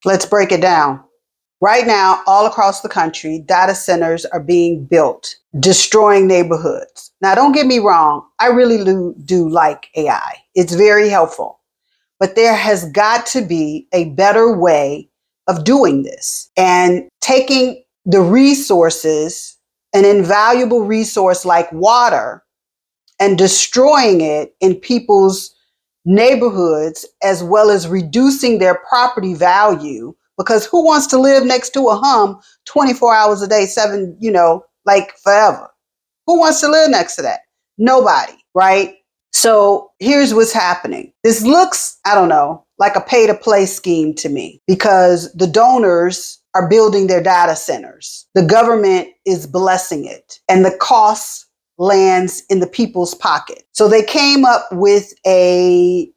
Let's break it down. Right now, all across the country, data centers are being built, destroying neighborhoods. Now, don't get me wrong, I really do like AI. It's very helpful. But there has got to be a better way of doing this. And taking the resources, an invaluable resource like water, and destroying it in people's neighborhoods, as well as reducing their property value. Because who wants to live next to a hum 24 hours a day, like forever? Who wants to live next to that? Nobody, right? So here's what's happening. This looks, I don't know, like a pay to play scheme to me, because the donors are building their data centers. The government is blessing it, and the costs lands in the people's pocket. So they came up with a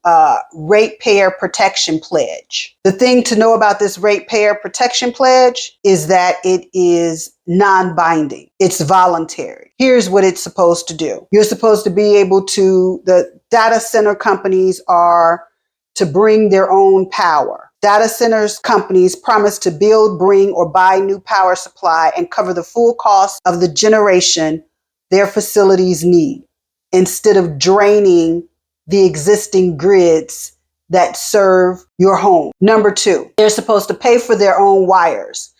Ratepayer Protection Pledge. The thing to know about this Ratepayer Protection Pledge is that it is non-binding. It's voluntary. Here's what it's supposed to do. You're supposed to be able to, the data center companies are to bring their own power. Data centers companies promise to build, bring, or buy new power supply and cover the full cost of the generation their facilities need, instead of draining the existing grids that serve your home. Number two, they're supposed to pay for their own wires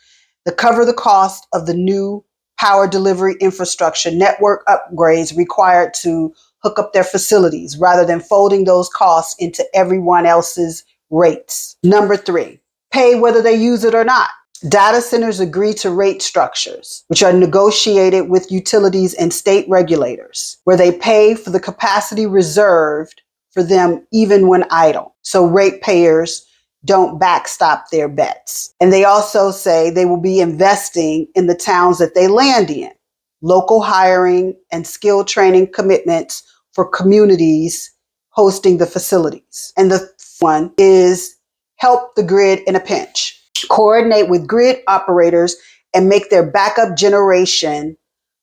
to cover the cost of the new power delivery infrastructure network upgrades required to hook up their facilities, rather than folding those costs into everyone else's rates. Number three, pay whether they use it or not. Data centers agree to rate structures, which are negotiated with utilities and state regulators, where they pay for the capacity reserved for them even when idle. So ratepayers don't backstop their bets. And they also say they will be investing in the towns that they land in, local hiring and skill training commitments for communities hosting the facilities. And the one is help the grid in a pinch. Coordinate with grid operators and make their backup generation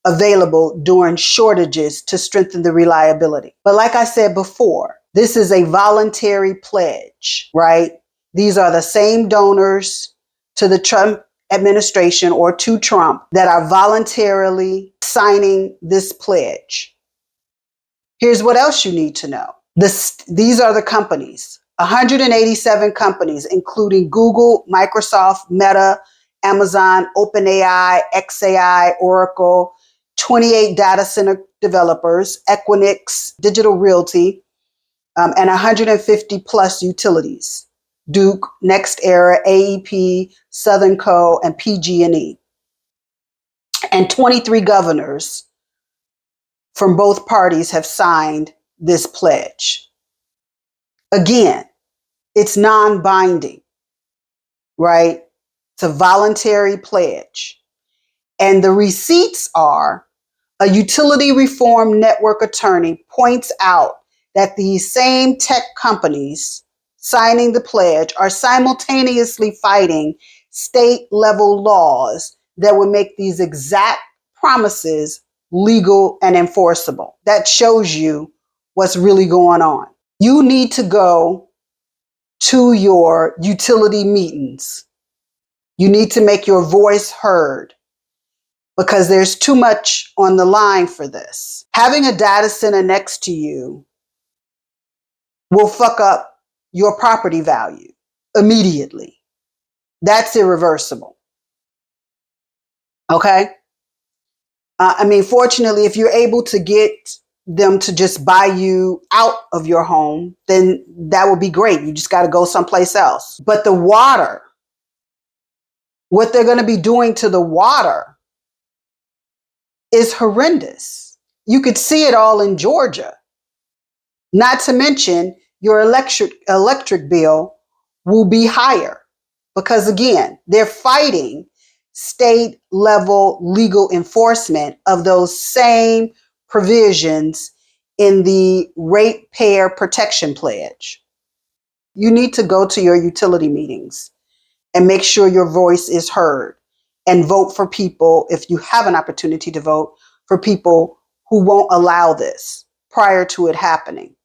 available during shortages to strengthen the reliability. But like I said before, this is a voluntary pledge, right? These are the same donors to the Trump administration or to Trump that are voluntarily signing this pledge. Here's what else you need to know. These are the companies. 187 companies, including Google, Microsoft, Meta, Amazon, OpenAI, xAI, Oracle, 28 data center developers, Equinix, Digital Realty, and 150 plus utilities: Duke, NextEra, AEP, Southern Co., and PG&E. And 23 governors from both parties have signed this pledge. Again, it's non-binding, right? It's a voluntary pledge. And the receipts are: a utility reform network attorney points out that these same tech companies signing the pledge are simultaneously fighting state-level laws that would make these exact promises legal and enforceable. That shows you what's really going on. You need to go to your utility meetings. You need to make your voice heard, because there's too much on the line for this. Having a data center next to you will fuck up your property value immediately. That's irreversible. Okay? Fortunately, if you're able to get them to just buy you out of your home, then that would be great. You just got to go someplace else. But the water, what they're going to be doing to the water is horrendous. You could see it all in Georgia. Not to mention your electric bill will be higher, because again, they're fighting state level legal enforcement of those same provisions in the Ratepayer Protection Pledge. You need to go to your utility meetings and make sure your voice is heard, and vote for people, if you have an opportunity to vote, for people who won't allow this prior to it happening.